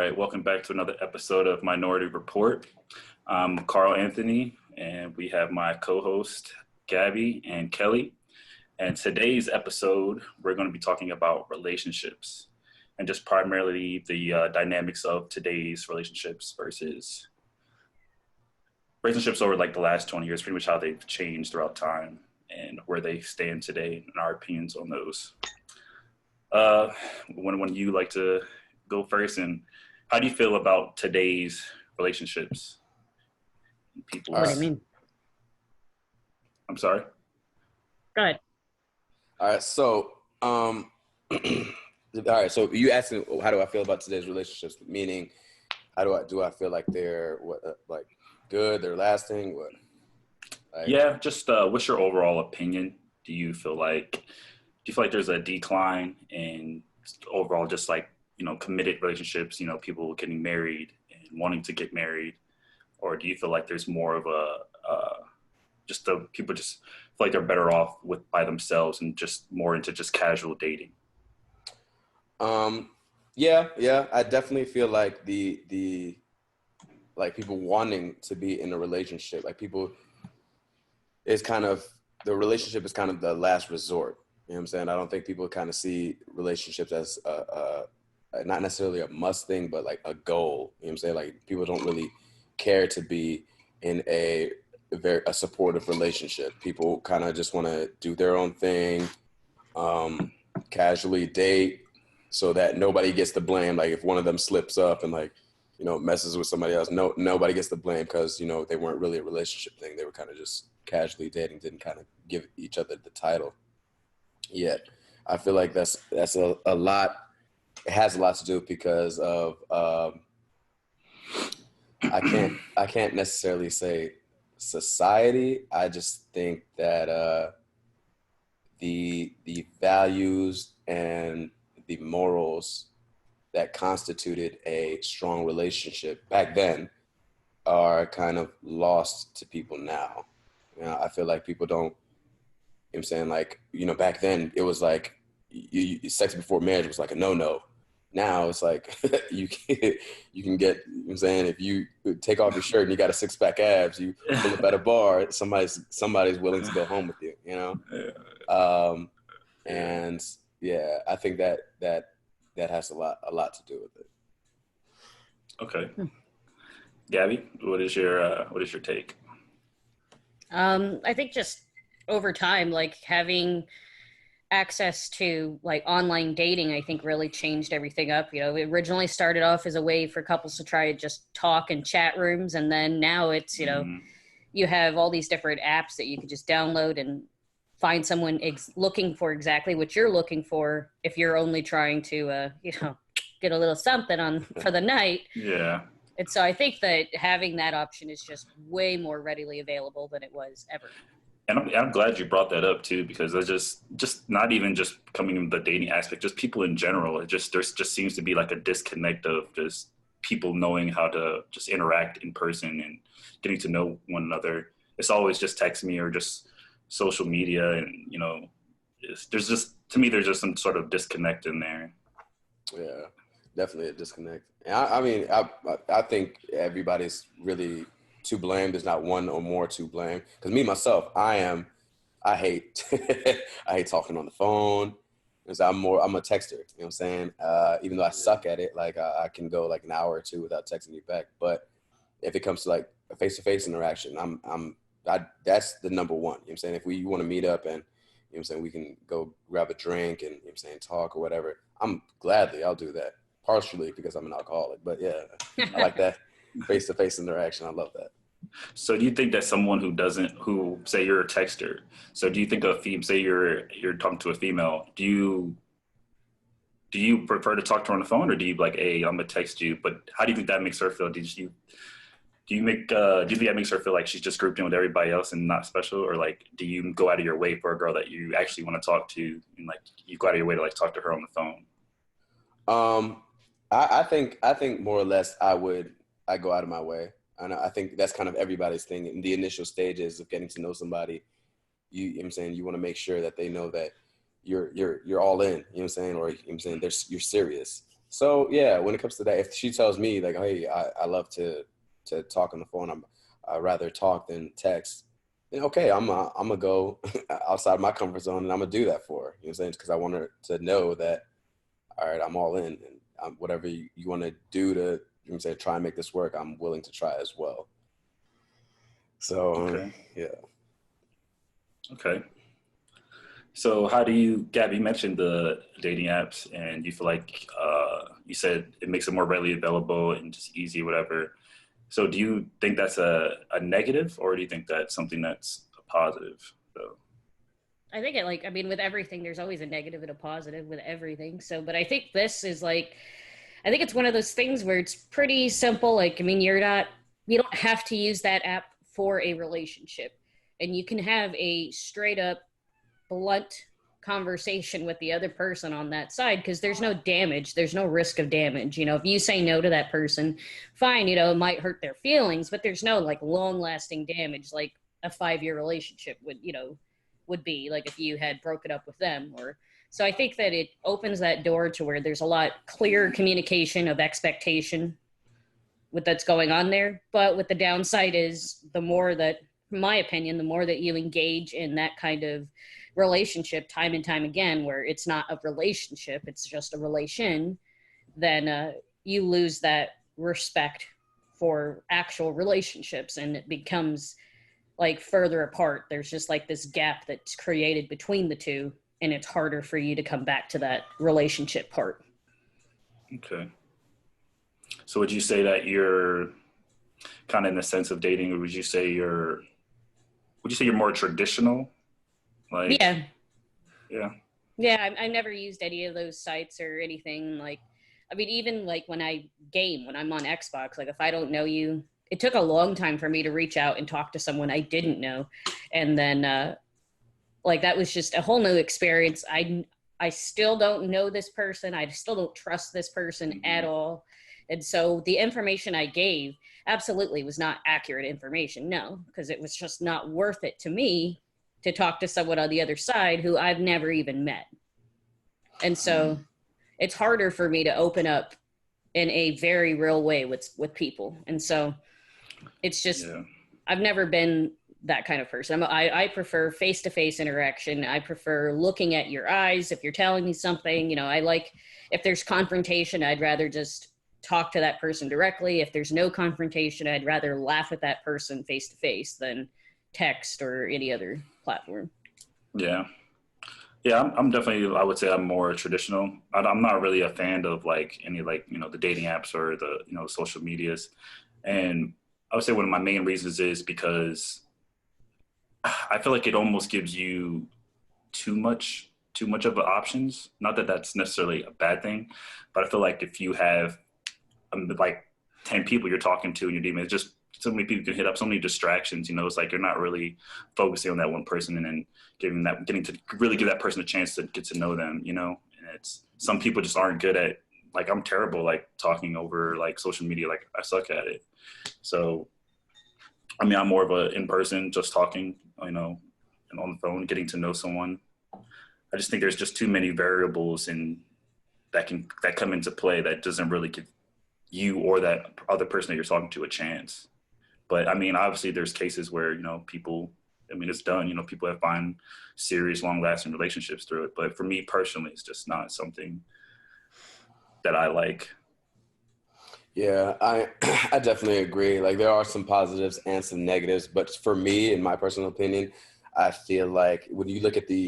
right, welcome back to another episode of Minority Report. I'm Carl Anthony, and we have my co-host Gabby and Kelly. And today's episode, we're going to be talking about relationships and just primarily the dynamics of today's relationships versus relationships over like the last 20 years, pretty much how they've changed throughout time and where they stand today and our opinions on those. When you like to go first, and how do you feel about today's relationships? People. What do you mean? I'm sorry. Go ahead. All right. So, all right. So you asking, how do I feel about today's relationships? Meaning, how do I feel like they're like good? They're lasting? What? Yeah. Just what's your overall opinion? Do you feel like there's a decline in overall just like, committed relationships, people getting married and wanting to get married? Or do you feel like there's more of people just feel like they're better off by themselves and just more into just casual dating? Yeah. I definitely feel like the like people wanting to be in a relationship, like people is kind of, the relationship is kind of the last resort. You know what I'm saying? I don't think people kind of see relationships as not necessarily a must thing, but like a goal. You know what I'm saying? Like people don't really care to be in a supportive relationship. People kind of just want to do their own thing, casually date so that nobody gets the blame. Like if one of them slips up and like, messes with somebody else, nobody gets the blame because, they weren't really a relationship thing. They were kind of just casually dating, didn't kind of give each other the title yet. I feel like that's a lot. It has a lot to do because of I can't necessarily say society. I just think that the values and the morals that constituted a strong relationship back then are kind of lost to people now. I feel like people don't. I'm saying, like, back then it was like sex before marriage was like a no-no. Now it's like you can get, I'm saying, if you take off your shirt and you got a six-pack abs, you pull up at a bar, somebody's willing to go home with you, And yeah, I think that has a lot to do with it. Okay, Gabby, what is your take? I think just over time, like having access to like online dating, I think really changed everything up. It originally started off as a way for couples to try to just talk in chat rooms. And then now it's, you have all these different apps that you can just download and find someone looking for exactly what you're looking for. If you're only trying to, get a little something on for the night. Yeah. And so I think that having that option is just way more readily available than it was ever. And I'm glad you brought that up too, because it's just not even just coming in the dating aspect, just people in general. There just seems to be like a disconnect of just people knowing how to just interact in person and getting to know one another. It's always just text me or just social media, and there's just some sort of disconnect in there. Yeah, definitely a disconnect. And I think everybody's really to blame. There's not one or more to blame. Because me, myself, I hate I hate talking on the phone. Because I'm a texter, you know what I'm saying? Even though I suck at it, like I can go like an hour or two without texting you back. But if it comes to like a face-to-face interaction, that's the number one. You know what I'm saying? If you want to meet up and, you know what I'm saying, we can go grab a drink and, you know what I'm saying, talk or whatever, I'll do that. Partially because I'm an alcoholic, but yeah, I like that face-to-face interaction. I love that. So do you think that someone who say you're a texter, so do you think say you're talking to a female, do you prefer to talk to her on the phone, or do you like, hey, I'm gonna text you, but how do you think that makes her feel? Do you think that makes her feel like she's just grouped in with everybody else and not special? Or like, do you go out of your way for a girl that you actually want to talk to, and like you go out of your way to like talk to her on the phone? I think more or less I go out of my way. And I think that's kind of everybody's thing in the initial stages of getting to know somebody. You know what I'm saying, you want to make sure that they know that you're all in, you know what I'm saying, or you know what I'm saying, you're serious. So yeah, when it comes to that, if she tells me like, hey, I love to talk on the phone, I rather talk than text. Then okay, I'm gonna go outside my comfort zone and I'm gonna do that for her. You know what I'm saying? Because I want her to know that, all right, I'm all in, and whatever you want to do to, you know what I'm saying, try and make this work, I'm willing to try as well. So Okay. yeah. Okay. So how do you, Gabby, you mentioned the dating apps and you feel like you said it makes it more readily available and just easy, whatever. So do you think that's a negative or do you think that's something that's a positive? So, I think I mean, with everything, there's always a negative and a positive with everything. So, but I think this is like, I think it's one of those things where it's pretty simple. Like, I mean, you don't have to use that app for a relationship. And you can have a straight up blunt conversation with the other person on that side because there's no damage, there's no risk of damage. If you say no to that person, fine, it might hurt their feelings, but there's no like long lasting damage like a 5-year relationship would be like if you had broken up with them. Or so I think that it opens that door to where there's a lot clearer communication of expectation with that's going on there. But with the downside is the more that, in my opinion, the more that you engage in that kind of relationship time and time again, where it's not a relationship, it's just a relation, then you lose that respect for actual relationships and it becomes like further apart. There's just like this gap that's created between the two and it's harder for you to come back to that relationship part. okay. So would you say that you're kind of in the sense of dating, or would you say you're more traditional? Like, Yeah. yeah. Yeah, I never used any of those sites or anything. Like, I mean, even like when I'm on Xbox, like if I don't know you, it took a long time for me to reach out and talk to someone I didn't know. And then, like, that was just a whole new experience. I still don't know this person. I still don't trust this person at all. And so the information I gave absolutely was not accurate information. No, because it was just not worth it to me to talk to someone on the other side who I've never even met. And so it's harder for me to open up in a very real way with people. And so it's just, Yeah. I've never been that kind of person. I prefer face-to-face interaction. I prefer looking at your eyes. If you're telling me something, I like, if there's confrontation, I'd rather just talk to that person directly. If there's no confrontation, I'd rather laugh at that person face-to-face than text or any other platform. Yeah. Yeah, I'm definitely, I would say I'm more traditional. I'm not really a fan of like any like, the dating apps or the, social medias. And I would say one of my main reasons is because I feel like it almost gives you too much of the options. Not that that's necessarily a bad thing, but I feel like if you have like 10 people you're talking to and you're dealing with, just so many people can hit up, so many distractions. It's like you're not really focusing on that one person and then getting to really give that person a chance to get to know them. And it's, some people just aren't good at, like, I'm terrible like talking over like social media. Like I suck at it. So I mean, I'm more of a in person, just talking, and on the phone, getting to know someone. I just think there's just too many variables and that come into play that doesn't really give you or that other person that you're talking to a chance. But I mean, obviously there's cases where, people, I mean, it's done, people have find serious, long lasting relationships through it. But for me personally, it's just not something that I like. Yeah, I I definitely agree. Like there are some positives and some negatives, but for me, in my personal opinion, I feel like when you look at when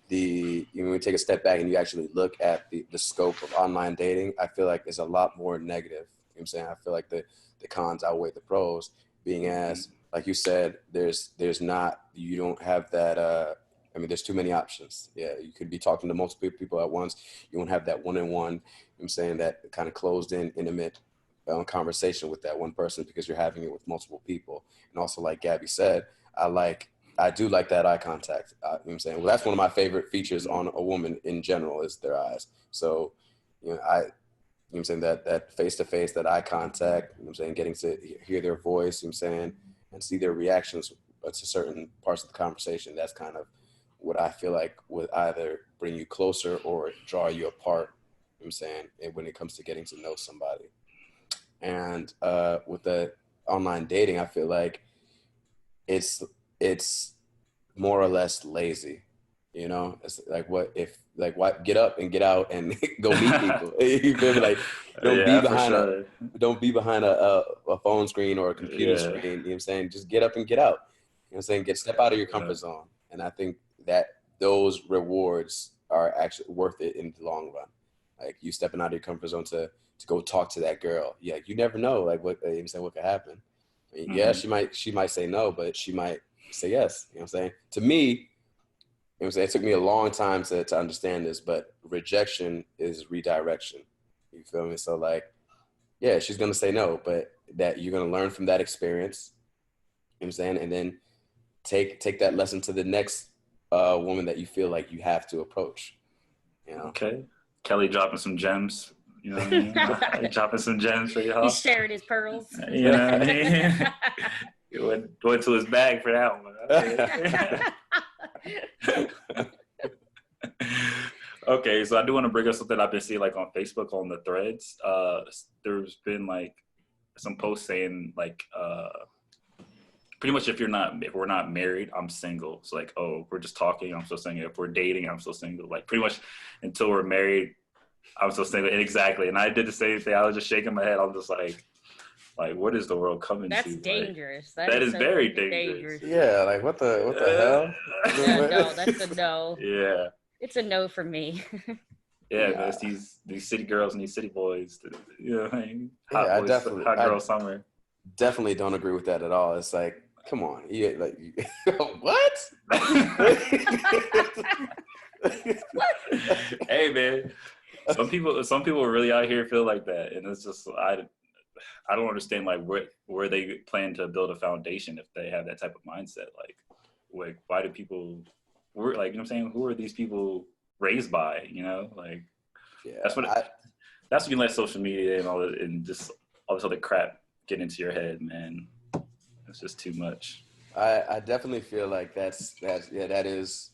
you take a step back and you actually look at the scope of online dating, I feel like there's a lot more negative. You know what I'm saying? I feel like the cons outweigh the pros, being as like you said, there's not, you don't have that I mean, there's too many options. Yeah, you could be talking to multiple people at once. You won't have that one-on-one, you know what I'm saying, that kind of closed in, intimate conversation with that one person because you're having it with multiple people. And also, like Gabby said, I do like that eye contact. You know what I'm saying? Well, that's one of my favorite features on a woman in general is their eyes. So, you know what I'm saying, that face to face, that eye contact, you know what I'm saying, getting to hear their voice, you know what I'm saying, and see their reactions to certain parts of the conversation. That's kind of what I feel like would either bring you closer or draw you apart I'm saying, when it comes to getting to know somebody. And with the online dating, I feel like it's more or less lazy. You know, it's like get up and get out and go meet people. You feel me? Like Yeah, for sure. don't be behind a phone screen or a computer Yeah. screen. You know what I'm saying? Just get up and get out. You know what I'm saying? Step out of your comfort zone. And I think that those rewards are actually worth it in the long run. Like you stepping out of your comfort zone to go talk to that girl. Yeah, you never know like what you know, saying what could happen. I mean, yeah, she might say no, but she might say yes. You know what I'm saying? To me, you know what I'm saying, it took me a long time to understand this, but rejection is redirection. You feel me? So like, yeah, she's gonna say no, but that you're gonna learn from that experience. You know what I'm saying? And then take that lesson to the next woman that you feel like you have to approach. You know? Okay. Kelly dropping some gems. You know what I mean? Dropping some gems for y'all. He's sharing his pearls. You know what I mean? He went to his bag for that one. Okay, so I do want to bring up something I've been seeing like on Facebook on the threads. There's been like some posts saying like pretty much if we're not married, I'm single. It's like, oh, we're just talking, I'm still single. If we're dating, I'm still single. Like pretty much until we're married, I'm still single. And exactly. And I did the same thing. I was just shaking my head. I'm just like what is the world coming to? That's dangerous. That is so very dangerous. Yeah, like what the hell? Yeah, no, that's a no. Yeah. It's a no for me. Yeah, man, it's these city girls and these city boys. You know what I mean? Hot girl summer. Definitely don't agree with that at all. It's like, come on, what? Hey, man, some people really out here feel like that, and it's just I don't understand like where they plan to build a foundation if they have that type of mindset. Like why do people? We're like, you know what I'm saying? Who are these people raised by? You know, like that's when you let social media and all that and just all this other crap get into your head, man. It's just too much. I definitely feel like that is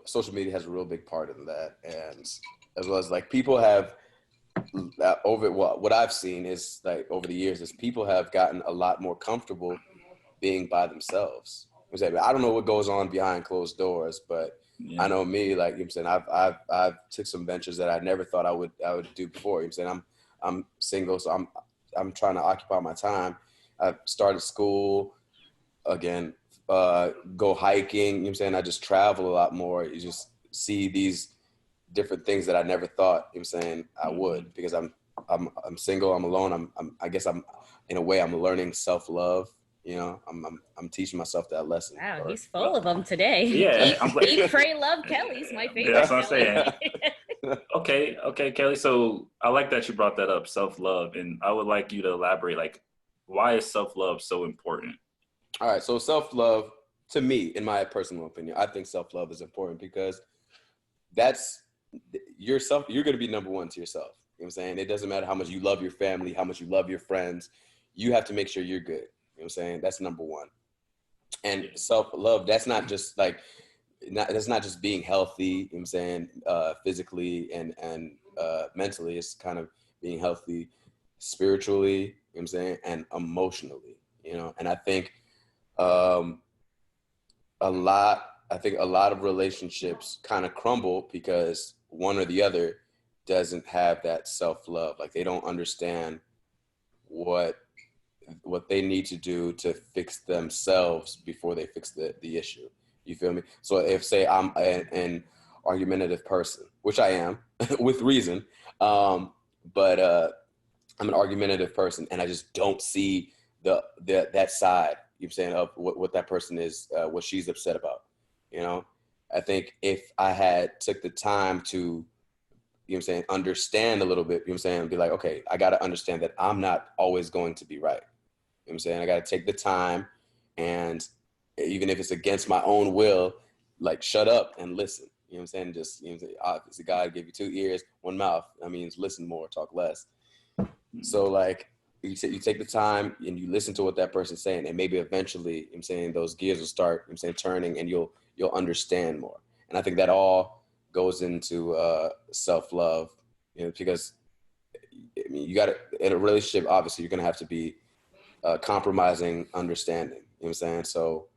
social media has a real big part in that, and as well as like people have over what I've seen is like over the years is people have gotten a lot more comfortable being by themselves. I don't know what goes on behind closed doors, but yeah. I know me, like you know what I'm saying, I've took some ventures that I never thought I would do before. You know what I'm saying, I'm single, so I'm trying to occupy my time. I started school again, go hiking, you know what I'm saying? I just travel a lot more. You just see these different things that I never thought, you know what I'm saying, I would, because I'm single, I'm alone. I guess I'm in a way I'm learning self-love. You know, I'm teaching myself that lesson. Wow, he's full of them today. Yeah, Eat, pray, love. Kelly's my favorite. That's what I'm saying. Okay, Kelly. So I like that you brought that up, self-love, and I would like you to elaborate. Like, why is self-love so important? All right, so self-love, to me, in my personal opinion, I think self-love is important because that's yourself. You're going to be number one to yourself. You know what I'm saying? It doesn't matter how much you love your family, how much you love your friends. You have to make sure you're good. You know what I'm saying? That's number one. And self-love, that's not just being healthy, you know what I'm saying, physically and mentally. It's kind of being healthy spiritually, you know what I'm saying, and emotionally, you know. And I think a lot of relationships kind of crumble because one or the other doesn't have that self-love. Like they don't understand what they need to do to fix themselves before they fix the issue. You feel me? So if say I'm an argumentative person, which I am with reason, but I'm an argumentative person and I just don't see that side, you know what I'm saying, of what that person is, what she's upset about. You know, I think if I had took the time to, you know what I'm saying, understand a little bit, you know what I'm saying, be like, okay, I got to understand that I'm not always going to be right. You know what I'm saying? I got to take the time, and even if it's against my own will, like shut up and listen. You know what I'm saying? Just, you know what I'm saying? Obviously, God gave you 2 ears, 1 mouth. That means listen more, talk less. So like you take the time and you listen to what that person's saying, and maybe eventually, you know what I'm saying, those gears will start, you know what I'm saying, turning, and you'll understand more. And I think that all goes into self-love because I mean, you got to, in a relationship, obviously you're going to have to be compromising understanding. You know what I'm saying? So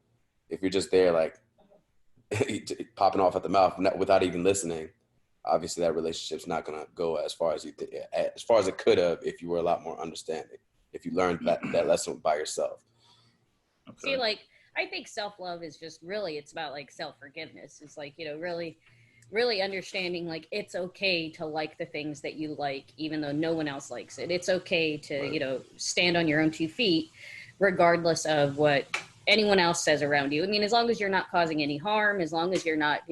if you're just there like popping off at the mouth without even listening, obviously that relationship's not going to go as far as as far as it could have if you were a lot more understanding, if you learned that lesson by yourself. Okay. See, like, I think self-love is just really, it's about like self-forgiveness. It's like, really understanding like it's okay to like the things that you like even though no one else likes it. It's okay to Right. stand on your own 2 feet regardless of what anyone else says around you. I mean, as long as you're not causing any harm, as long as you're not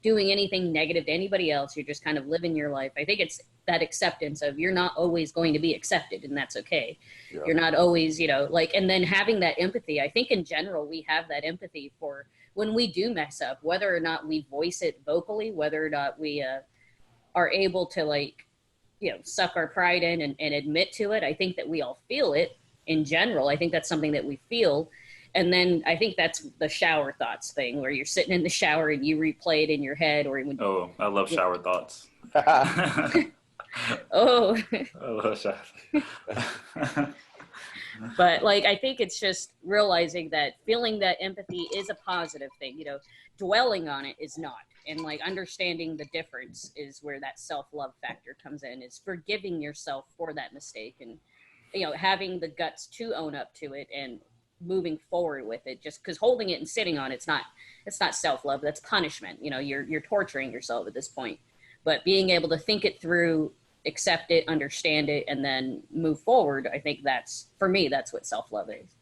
doing anything negative to anybody else, you're just kind of living your life. I think it's that acceptance of you're not always going to be accepted, and that's okay. Yeah. You're not always, like, and then having that empathy. I think in general, we have that empathy for when we do mess up, whether or not we voice it vocally, whether or not we are able to, like, suck our pride in and admit to it. I think that we all feel it in general. I think that's something that we feel. And then I think that's the shower thoughts thing where you're sitting in the shower and you replay it in your head or when Oh, I love shower thoughts. oh I love shower. but like I think it's just realizing that feeling that empathy is a positive thing. Dwelling on it is not. And like understanding the difference is where that self-love factor comes in, is forgiving yourself for that mistake and having the guts to own up to it and moving forward with it. Just because holding it and sitting on it's not self-love, that's punishment. You're torturing yourself at this point. But being able to think it through, accept it, understand it, and then move forward, I think that's, for me, that's what self-love is.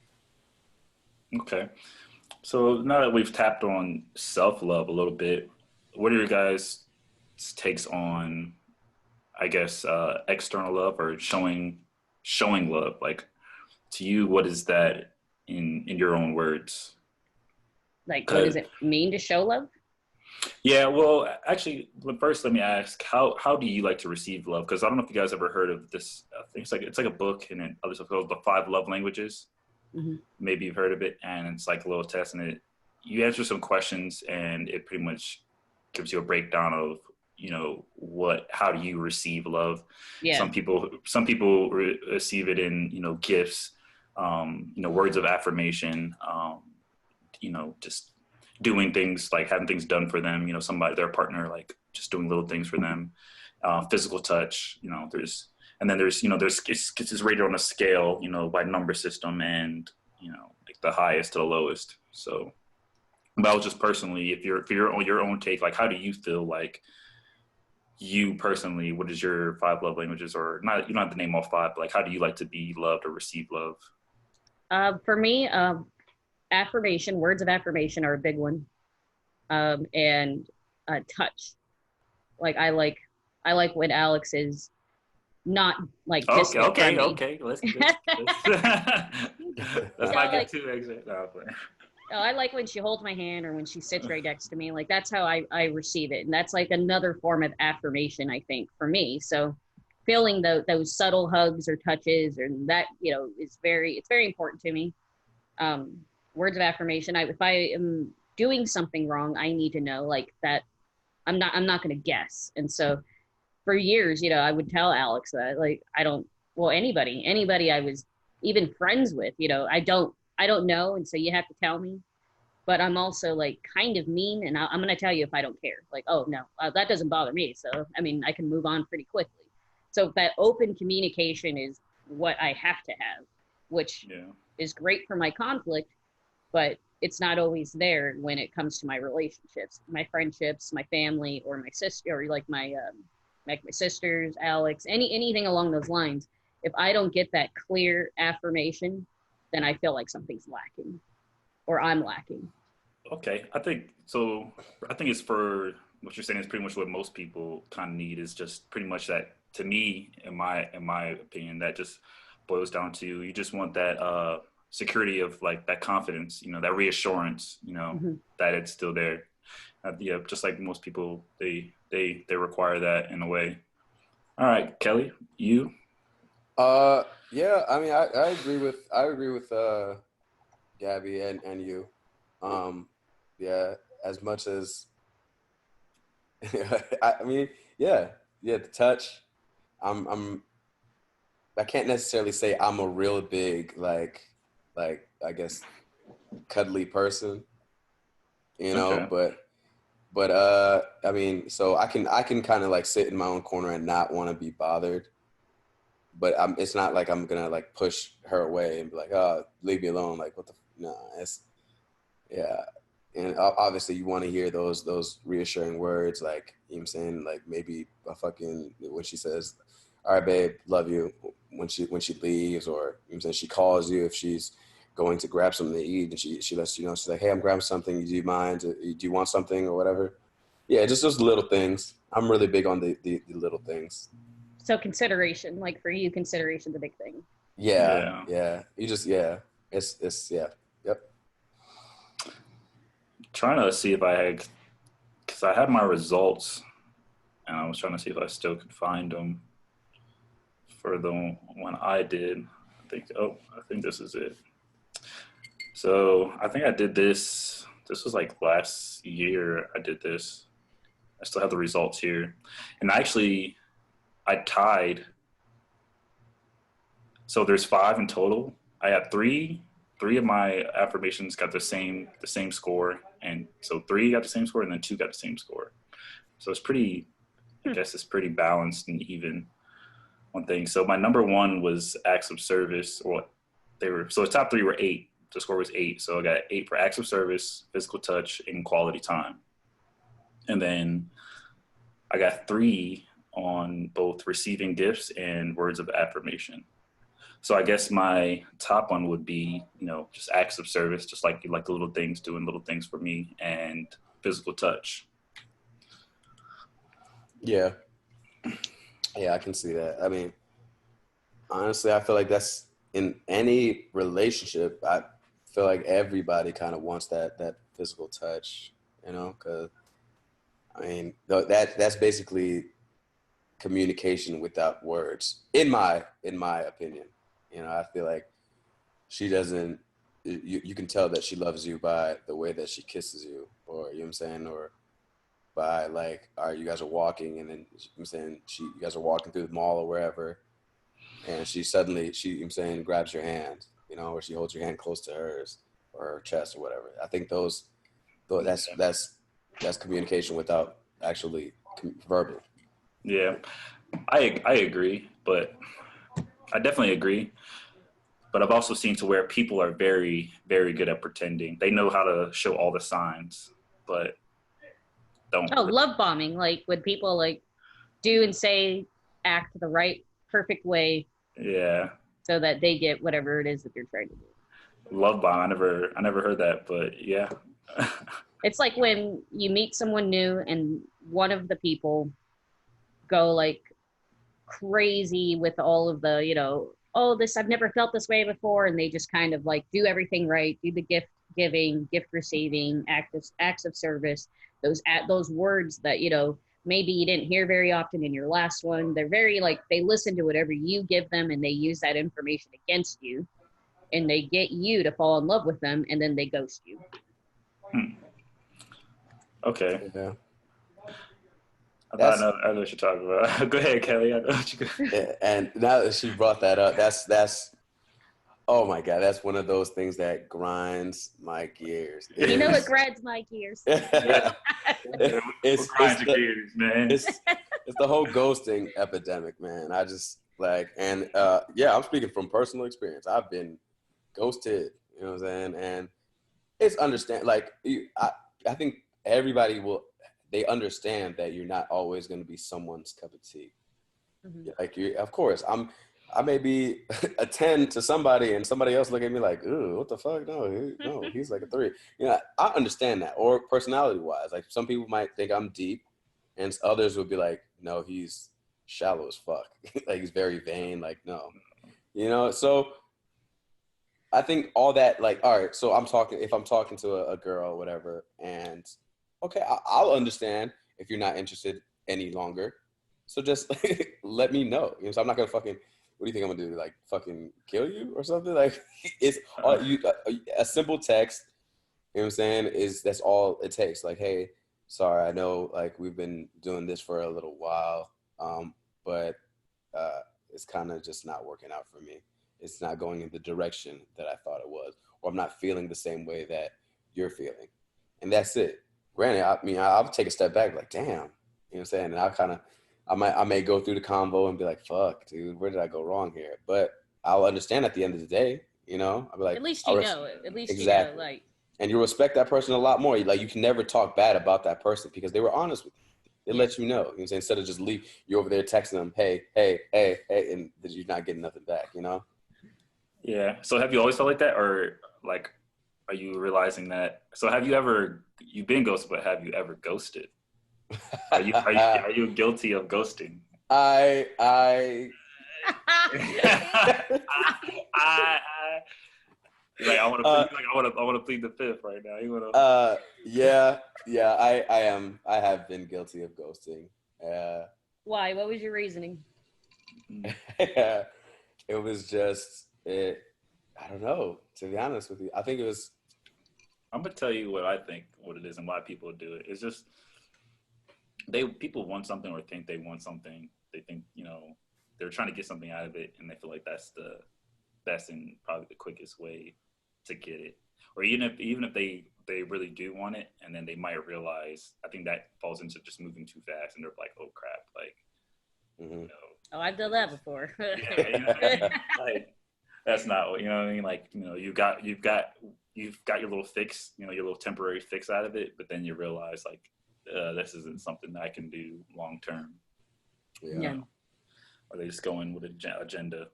Okay. So now that we've tapped on self-love a little bit, what are your guys' takes on, I guess, external love or showing love? Like, to you, what is that in your own words? Like, what does it mean to show love? Yeah, well, actually, first let me ask, how do you like to receive love? Because I don't know if you guys ever heard of this. I think it's like a book, and then other stuff called the 5 Love Languages. Mm-hmm. Maybe you've heard of it, and it's like a little test, and you answer some questions, and it pretty much gives you a breakdown of how do you receive love. Yeah. Some people receive it in gifts, words of affirmation, just doing things like having things done for them, somebody, their partner, like just doing little things for them, physical touch, it's rated on a scale, by number system and, like the highest to the lowest. So, but I was just personally, if you're on your own take, like, how do you feel like you personally, what is your 5 love languages, or not, you don't have to name all 5, but like, how do you like to be loved or receive love? For me, affirmation, words of affirmation are a big one. And touch. Like I like when Alex is not like distant okay, from me. okay. Let's not get too excited. I like when she holds my hand or when she sits right next to me. Like that's how I receive it, and that's like another form of affirmation, I think, for me. So feeling those subtle hugs or touches, and that it's very important to me. Words of affirmation. If I am doing something wrong, I need to know like that. I'm not going to guess. And so for years, I would tell Alex that, like, anybody I was even friends with, I don't know. And so you have to tell me, but I'm also like kind of mean. And I'm going to tell you if I don't care, like, oh no, that doesn't bother me. So, I mean, I can move on pretty quickly. So that open communication is what I have to have, which is great for my conflict, but it's not always there when it comes to my relationships, my friendships, my family, or my sister, or like my sisters, Alex, anything along those lines. If I don't get that clear affirmation, then I feel like something's lacking, or I'm lacking. Okay, I think so. I think it's for what you're saying is pretty much what most people kind of need, is just pretty much that. To me, in my opinion, that just boils down to, you just want that security of like that confidence, that reassurance, that it's still there. Just like most people, they require that in a way. All right, Kelly, you? Yeah, I mean, I agree with Gabby and you. Yeah, as much as I mean, yeah, yeah, the touch. I can't necessarily say I'm a real big like I guess cuddly person, you know, Okay. but I mean, so I can kind of like sit in my own corner and not want to be bothered, but it's not like I'm gonna like push her away and be like, oh, leave me alone, like what the no, it's yeah. And obviously you want to hear those reassuring words, like, you know what I'm saying, like maybe a fucking when she says, all right babe, love you, when she leaves, or you know what I'm saying, she calls you if she's going to grab something to eat, and she lets you know, she's like, hey, I'm grabbing something, do you mind, do you want something or whatever. Yeah, just those little things. I'm really big on the little things. So consideration, like for you, consideration's a big thing. Yeah, Yeah. yeah. You just yeah. It's yeah. Yep. Trying to see if I had, because I had my results, and I was trying to see if I still could find them for the one I did. I think this is it. So I think I did this. This was like last year. I did this. I still have the results here, and actually, I tied. So there's 5 in total. I had three. Three of my affirmations got the same score, and so 3 got the same score, and then 2 got the same score. So it's pretty. I guess it's pretty balanced and even on things. So my number 1 was acts of service, or what they were. So the top 3 were 8. The score was 8. So I got 8 for acts of service, physical touch, and quality time. And then I got 3 on both receiving gifts and words of affirmation. So I guess my top one would be, just acts of service, just like the little things, doing little things for me, and physical touch. Yeah. Yeah, I can see that. I mean, honestly, I feel like that's in any relationship. I feel like everybody kind of wants that physical touch, because I mean that's basically communication without words, in my opinion. I feel like she doesn't. You can tell that she loves you by the way that she kisses you, or you know what I'm saying, or by like, all right, you guys are walking, and then I'm saying you guys are walking through the mall or wherever, and she suddenly I'm saying grabs your hand, or she holds your hand close to hers or her chest or whatever. I think that's communication without actually verbal. Yeah, I agree, but I definitely agree. But I've also seen to where people are very, very good at pretending. They know how to show all the signs, but don't. Oh, love bombing, like when people like do and say, act the right, perfect way Yeah, so that they get whatever it is that they're trying to do. love bomb. I never heard that, but yeah. It's like when you meet someone new and one of the people go like crazy with all of the, oh, this, I've never felt this way before. And they just kind of like do everything right, do the gift giving, gift receiving, acts of service, those words that, maybe you didn't hear very often in your last one. They're very like, they listen to whatever you give them and they use that information against you and they get you to fall in love with them and then they ghost you. Okay. Yeah. I know what you're talking about. Go ahead, Kelly. I know what you go. And now that she brought that up, that's oh my God, that's one of those things that grinds my gears. It grinds my gears. It's Grind your gears, man. it's the whole ghosting epidemic, man. I just like, and yeah, I'm speaking from personal experience. I've been ghosted, you know what I'm saying? And it's like I think everybody they understand that you're not always going to be someone's cup of tea. Mm-hmm. Like of course, I may be a 10 to somebody and somebody else look at me like, ooh, what the fuck? No, he's like a 3. I understand that. Or personality wise, like some people might think I'm deep and others would be like, no, he's shallow as fuck. Like he's very vain. Like, no, so I think all that, like, all right, so if I'm talking to a girl or whatever, and okay, I'll understand if you're not interested any longer. So just let me know. So I'm not gonna fucking. What do you think I'm gonna do? Like fucking kill you or something? Like it's all a simple text. You know what I'm saying? That's all it takes. Like, hey, sorry, I know like we've been doing this for a little while. But it's kind of just not working out for me. It's not going in the direction that I thought it was, or I'm not feeling the same way that you're feeling. And that's it. Granted, I mean, I'll take a step back, like, damn, you know what I'm saying? And I may go through the convo and be like, fuck, dude, where did I go wrong here? But I'll understand at the end of the day, you know, I'll be like, At least you know. At least exactly. you know, like. And you respect that person a lot more. Like, you can never talk bad about that person because they were honest with you. They let you know. You know what I'm saying? Instead of just leave, you're over there texting them, hey, hey, hey, hey, and you're not getting nothing back, you know? Yeah. So have you always felt like that, or like, are you realizing that? So you've been ghosted, but have you ever ghosted? Are you guilty of ghosting? I I like I want to plead the fifth right now. You want to? Yeah, I am. I have been guilty of ghosting. Why? What was your reasoning? It was just it. I don't know. To be honest with you, I think it was. I'm gonna tell you what I think, what it is, and why people do it. It's just people want something or think they want something. They think, you know, they're trying to get something out of it, and they feel like that's the best and probably the quickest way to get it. Or even if they really do want it, and then they might realize, I think that falls into just moving too fast, and they're like, oh crap, like, you know. Oh, I've done that before. Yeah, you know what I mean? Like, that's not what, you know what I mean? Like, you know, you've got your little fix, you know, your little temporary fix out of it, but then you realize, like, this isn't something that I can do long term. Yeah. Or they just go in with an agenda.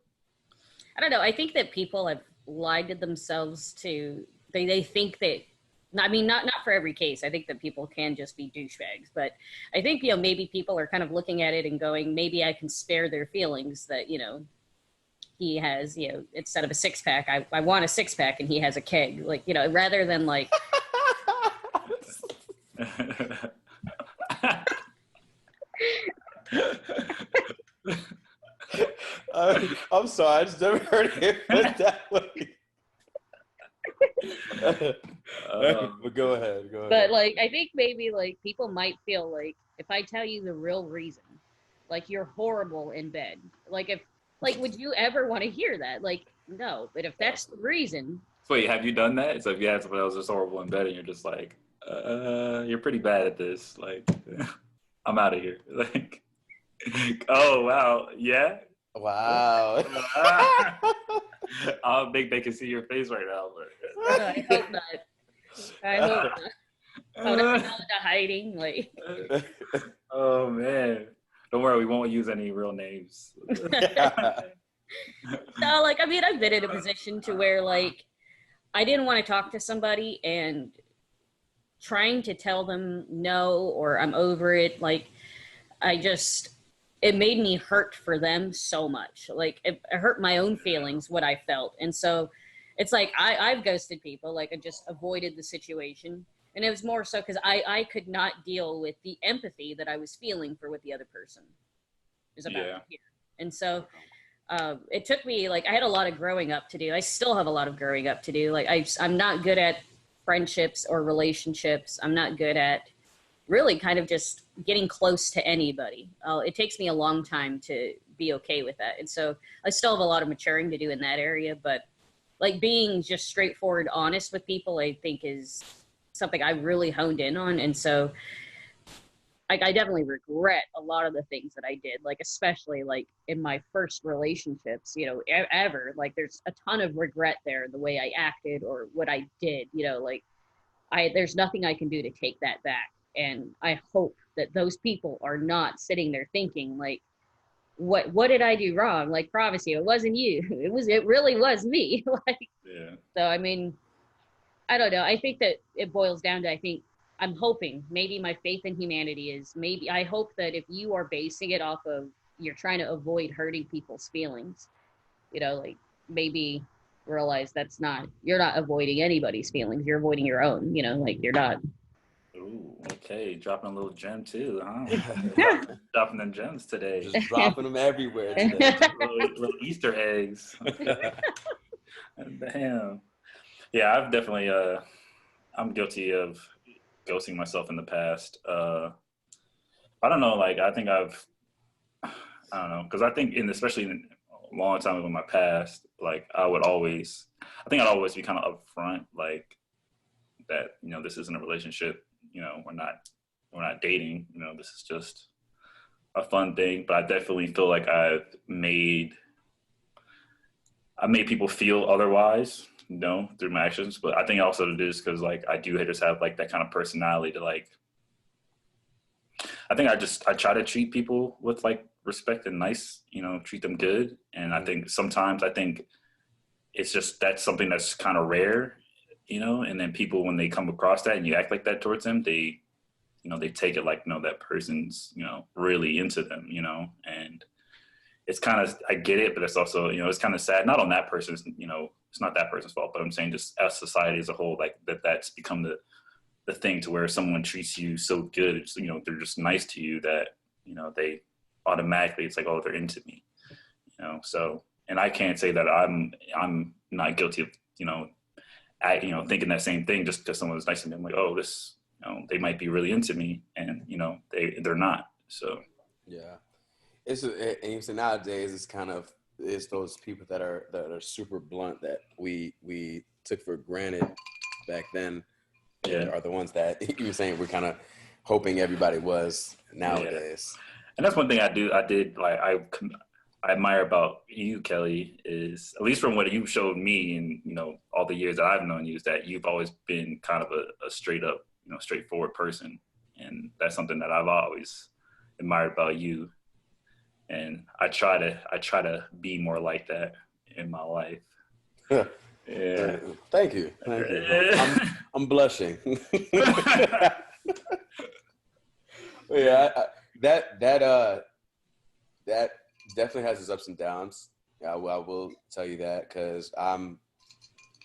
I don't know. I think that people have lied to themselves to. They think that. I mean, not for every case. I think that people can just be douchebags, but I think, you know, maybe people are kind of looking at it and going, maybe I can spare their feelings that, you know, he has, you know, instead of a 6-pack, I want a 6-pack and he has a keg, like, you know, rather than like. I'm sorry, I just never heard it put that way. But go ahead. But like, I think maybe like people might feel like if I tell you the real reason, like you're horrible in bed. Like if, like, would you ever want to hear that? Like, no. But if that's the reason. So wait, have you done that? So if you had someone else that's horrible in bed, and you're just like, you're pretty bad at this. Like, I'm out of here. Like, oh wow, yeah. Wow. I think they can see your face right now. But I hope not. I hope not. Oh, that's not hiding. Like. Oh man, don't worry, we won't use any real names. No, like, I mean, I've been in a position to where like I didn't want to talk to somebody and trying to tell them no or I'm over it. Like, it made me hurt for them so much. Like it hurt my own feelings, what I felt. And so it's like, I've ghosted people. Like I just avoided the situation. And it was more so because I could not deal with the empathy that I was feeling for what the other person is about to hear. And so it took me, like, I had a lot of growing up to do. I still have a lot of growing up to do. Like I'm not good at friendships or relationships. I'm not good at really kind of just getting close to anybody. It takes me a long time to be okay with that. And so I still have a lot of maturing to do in that area, but like being just straightforward, honest with people, I think is something I really honed in on. And so like, I definitely regret a lot of the things that I did, like, especially like in my first relationships, you know, ever, like there's a ton of regret there, the way I acted or what I did, you know, like there's nothing I can do to take that back. And I hope that those people are not sitting there thinking like, what did I do wrong? Like, promise you, it wasn't you. It really was me. Like, Yeah. So, I mean, I don't know. I think that it boils down to, I'm hoping maybe my faith in humanity is I hope that if you are basing it off of, you're trying to avoid hurting people's feelings, you know, like maybe realize you're not avoiding anybody's feelings. You're avoiding your own, you know, like you're not. Ooh, okay, dropping a little gem too, huh? Dropping them gems today. Just dropping them everywhere today. little Easter eggs. Damn. Yeah, I've definitely I'm guilty of ghosting myself in the past. I don't know, like I think I've I don't know, because I think especially in a long time in my past, like I'd always be kind of upfront, like that, this isn't a relationship, we're not dating, this is just a fun thing. But I definitely feel like I made people feel otherwise, through my actions. But I think also it is because like I do just have like that kind of personality to like. I think I try to treat people with like respect and nice, treat them good. And I think sometimes it's just that's something that's kind of rare, And then people when they come across that and you act like that towards them, they take it like that person's really into them, and it's kind of, I get it, but it's also, it's kind of sad, not on that person's, it's not that person's fault, but I'm saying just as society as a whole, like that's become the thing to where someone treats you so good, it's, they're just nice to you that, they automatically, it's like, oh, they're into me, so, and I can't say that I'm not guilty of, thinking that same thing just because someone was nice to me. I'm like, oh, this, they might be really into me, and, they're not, so. Yeah. And so nowadays it's those people that are super blunt that we took for granted back then. Yeah. Are the ones that you were saying we're kind of hoping everybody was nowadays. Yeah. And that's one thing I did like I admire about you, Kelly, is at least from what you showed me and all the years that I've known you, is that you've always been kind of a straight up, straightforward person, and that's something that I've always admired about you. And I try to be more like that in my life. Yeah. Thank you. I'm blushing. Yeah, that definitely has its ups and downs. I will tell you that, because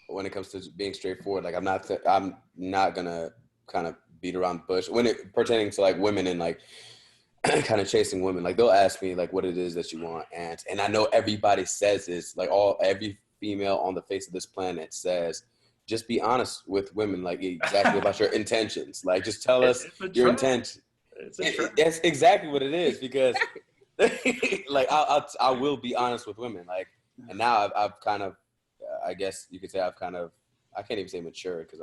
when it comes to being straightforward, like I'm not gonna kind of beat around the bush when it pertaining to like women and like kind of chasing women. Like they'll ask me like what it is that you want, and I know everybody says this, like every female on the face of this planet says, just be honest with women, like exactly about your intentions. Like just tell us your intention. That's exactly what it is, because like I will be honest with women. Like, and now I've kind of, I guess you could say I can't even say mature, because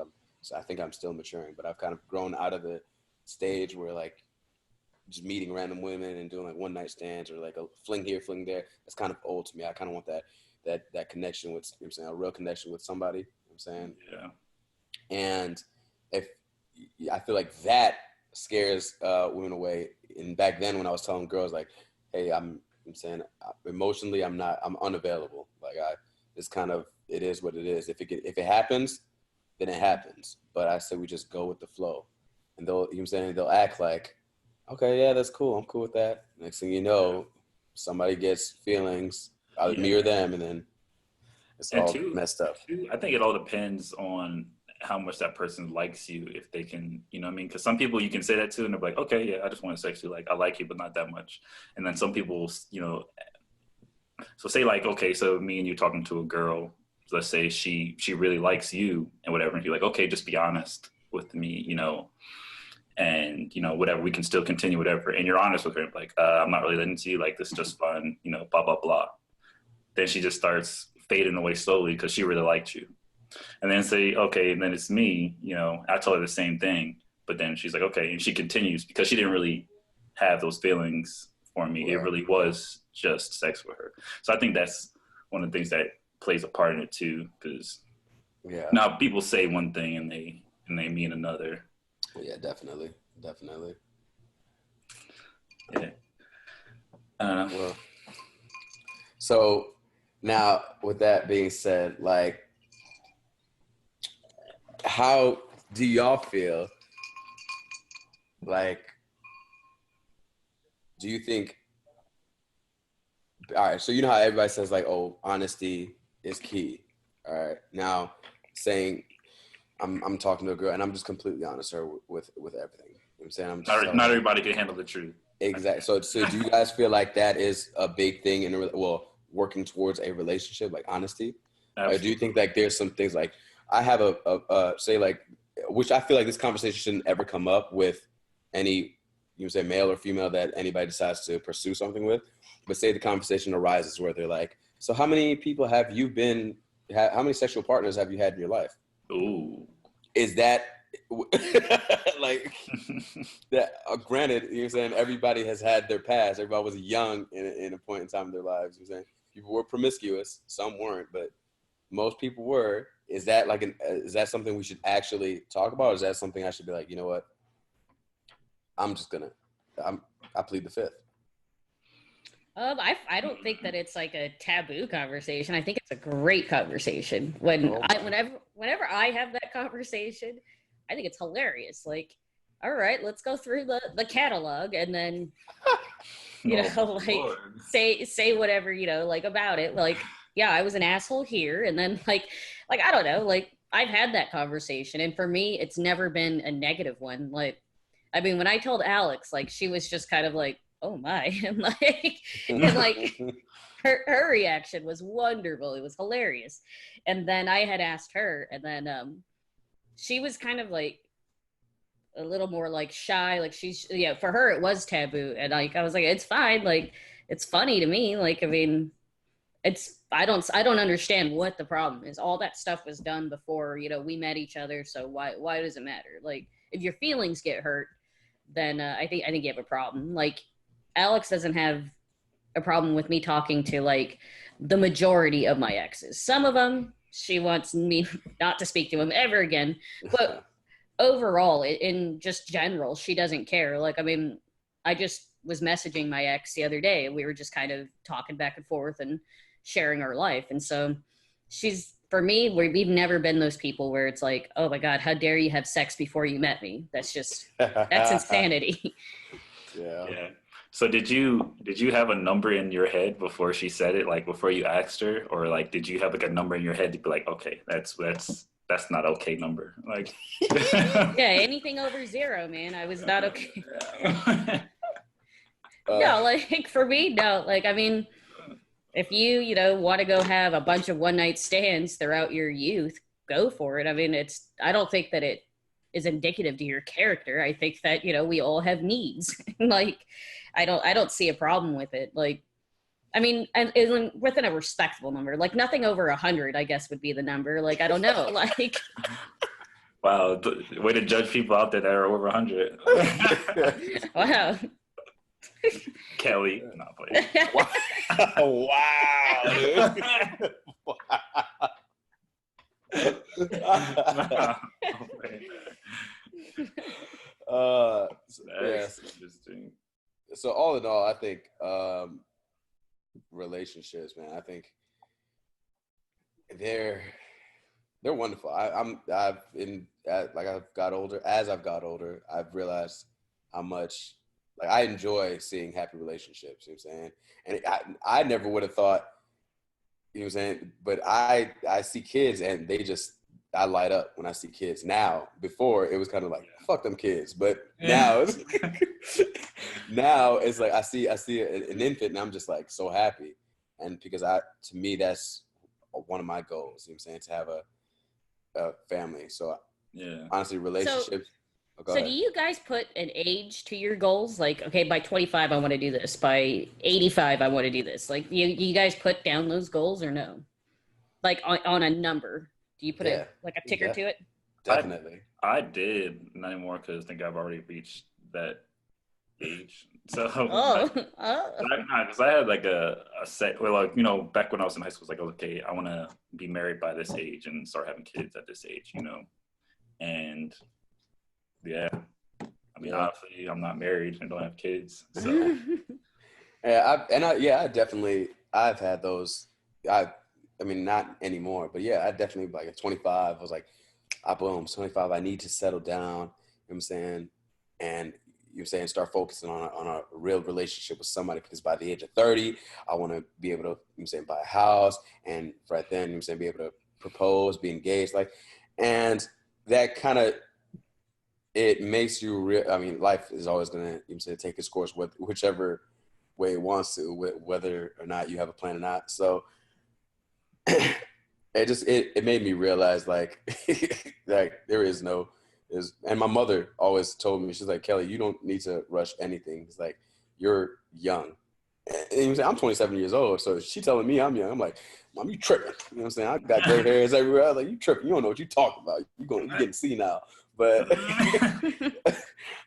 I think I'm still maturing, but I've kind of grown out of the stage where like just meeting random women and doing like one night stands or like a fling here, fling there. That's kind of old to me. I kind of want that connection with, you know what I'm saying, a real connection with somebody, you know what I'm saying? Yeah. And if I feel like that scares women away. And back then when I was telling girls like, hey, I'm saying emotionally I'm unavailable. Like it's kind of, it is what it is. If it happens, then it happens. But I said we just go with the flow. And they'll, you know what I'm saying, they'll act like, okay, yeah, that's cool. I'm cool with that. Next thing you know, somebody gets feelings, either me or them, and then it's all messed up. I think it all depends on how much that person likes you, if they can, you know what I mean? Because some people you can say that to and they're like, okay, yeah, I just want to sex you. Like, I like you, but not that much. And then some people, so say like, okay, so me and you talking to a girl, let's say she really likes you and whatever. And you're like, okay, just be honest with me, and whatever, we can still continue whatever, and you're honest with her, like I'm not really into you, like this is just fun, blah blah blah. Then she just starts fading away slowly because she really liked you. And then say, okay, and then it's me, I told her the same thing, but then she's like, okay, and she continues because she didn't really have those feelings for me. Right. It really was just sex with her. So I think that's one of the things that plays a part in it too, because now people say one thing and they mean another. Yeah, definitely. Yeah. Well, so now with that being said, like, how do y'all feel? Like, do you think? All right, so you know how everybody says like, "Oh, honesty is key." All right, now saying. I'm talking to a girl and I'm just completely honest with her with everything. You know what I'm saying? I'm just not everybody can handle the truth. Exactly. So do you guys feel like that is a big thing in working towards a relationship, like honesty? Or do you think like there's some things like I have a say like, which I feel like this conversation shouldn't ever come up with any you say male or female that anybody decides to pursue something with, but say the conversation arises where they're like, so how many people have you been, how many sexual partners have you had in your life? Ooh. Is that like that? Granted, you know what I'm saying, everybody has had their past. Everybody was young in a point in time in their lives. You know what I'm saying, people were promiscuous, some weren't, but most people were. Is that like is that something we should actually talk about? Or is that something I should be like, you know what, I'm just gonna, I plead the fifth. I don't think that it's like a taboo conversation. I think it's a great conversation. Whenever I have that conversation, I think it's hilarious. Like, all right, let's go through the catalog and then like say whatever, like about it. Like, yeah, I was an asshole here, and then like I don't know, like I've had that conversation, and for me, it's never been a negative one. Like, I mean, when I told Alex, like she was just kind of like, oh my, and like her reaction was wonderful. It was hilarious. And then I had asked her, and then she was kind of like a little more like shy. Like for her it was taboo, and like I was like, it's fine. Like, it's funny to me. Like, I mean, I don't understand what the problem is. All that stuff was done before we met each other. So why does it matter? Like, if your feelings get hurt, then I think you have a problem. Like, Alex doesn't have a problem with me talking to like the majority of my exes. Some of them, she wants me not to speak to them ever again. But overall, in just general, she doesn't care. Like, I mean, I just was messaging my ex the other day, and we were just kind of talking back and forth and sharing our life. And so for me, we've never been those people where it's like, oh my God, how dare you have sex before you met me? That's insanity. Yeah. So did you have a number in your head before she said it, like before you asked her, or like did you have like a number in your head to be like, okay, that's not okay number, like? Yeah, anything over 0, man, I was not okay. No, like for me, no. Like, I mean, if you want to go have a bunch of one night stands throughout your youth, go for it. I mean, I don't think that it is indicative to your character. I think that we all have needs. Like, I don't see a problem with it. Like, I mean, and within a respectable number, like nothing over 100, I guess would be the number. Like, I don't know, like. Wow, way to judge people out there that are over 100. Wow. Kelly, not playing. Wow. Wow. That's interesting. So all in all, I think relationships, man, I think they're wonderful. I've got older. As I've got older, I've realized how much, like, I enjoy seeing happy relationships. You know what I'm saying? And I never would have thought, you know what I'm saying? But I see kids, and I light up when I see kids now. Before, it was kind of like, fuck them kids. But now it's now it's like I see an infant, and I'm just like so happy. And because to me, that's one of my goals. You know what I'm saying? To have a family. So yeah, honestly, relationships. So do you guys put an age to your goals? Like, okay, by 25, I want to do this. By 85, I want to do this. Like, you guys put down those goals or no? Like on a number? Do you put a ticker to it? Definitely. I did, not anymore, because I think I've already reached that age. So because I had like a set, well, like, back when I was in high school, it's like, okay, I want to be married by this age and start having kids at this age, and yeah, I mean, obviously, I'm not married and don't have kids, so. I've had those. I mean, not anymore, but yeah, I definitely, like at 25, I was like, boom, 25, I need to settle down. You know what I'm saying? And you're saying start focusing on a real relationship with somebody, because by the age of 30, I want to be able to, buy a house, and right then, be able to propose, be engaged, like, and that kind of, it makes you real. I mean, life is always going to take its course, whichever way it wants to, whether or not you have a plan or not. So it made me realize, like, like there is no And my mother always told me, she's like, Kelly, you don't need to rush anything. It's like, you're young. And I'm 27 years old, so she telling me I'm young. I'm like, Mom, you tripping. You know what I'm saying? I got gray hairs everywhere. I was like, you tripping. You don't know what you talking about. You getting senile. But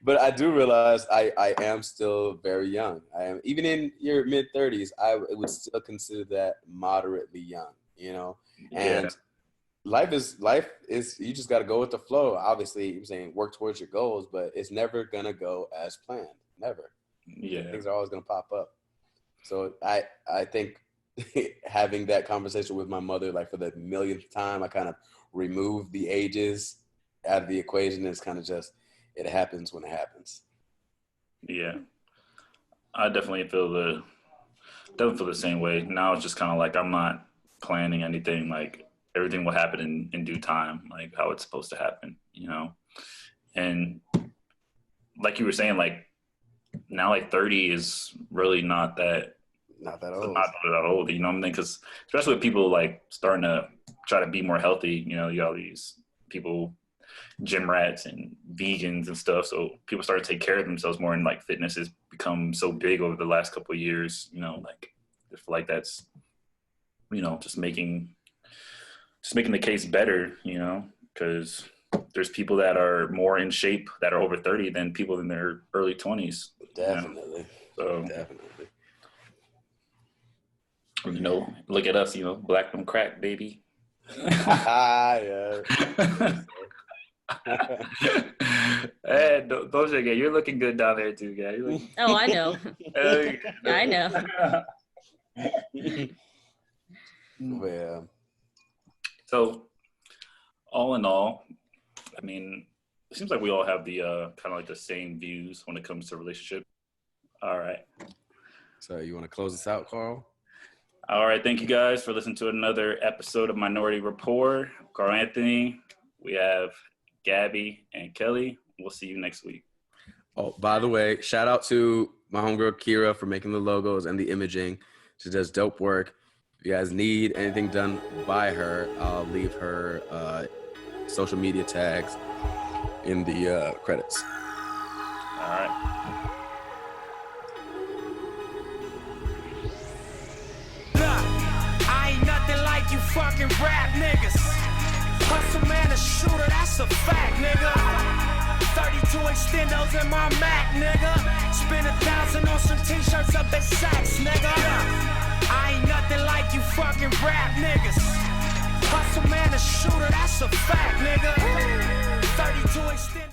but I do realize I am still very young. I am, even in your mid 30s, I would still consider that moderately young, you know? And Yeah. life is you just got to go with the flow. Obviously, you're saying work towards your goals, but it's never going to go as planned. Never. Yeah. Things are always going to pop up. So I think having that conversation with my mother, like for the millionth time, I kind of removed the ages out of the equation. It's kind of just, it happens when it happens. Yeah. I definitely feel the same way. Now it's just kind of like I'm not planning anything. Like everything will happen in due time, like how it's supposed to happen, you know? And like you were saying, like now like 30 is really not that old. Not that old, you know what I mean? Because especially with people like starting to try to be more healthy, you know, you got all these people, gym rats and vegans and stuff. So people start to take care of themselves more, and like fitness has become so big over the last couple of years, you know, like I feel like that's, you know, just making the case better, you know, because there's people that are more in shape that are over 30 than people in their early 20s. Definitely. You know? So definitely. You know, look at us, you know, black from crack, baby. Yeah. Hey, don't forget, you're looking good down there too, guys. Oh, I know. I know. Yeah. So, all in all, I mean, it seems like we all have the kind of like the same views when it comes to relationship. All right. So you want to close this out, Carl? All right. Thank you guys for listening to another episode of Minority Report. Carl Anthony, we have Gabby and Kelly. We'll see you next week. Oh, by the way, shout out to my homegirl Kira for making the logos and the imaging. She does dope work. If you guys need anything done by her, I'll leave her social media tags in the credits. All right. You fucking rap niggas. Hustle man, a shooter, that's a fact, nigga. 32 extendos in my Mac, nigga. Spend 1,000 on some t-shirts up at Saks, nigga. I ain't nothing like you fucking rap niggas. Hustle man, a shooter, that's a fact, nigga. 32 extendos.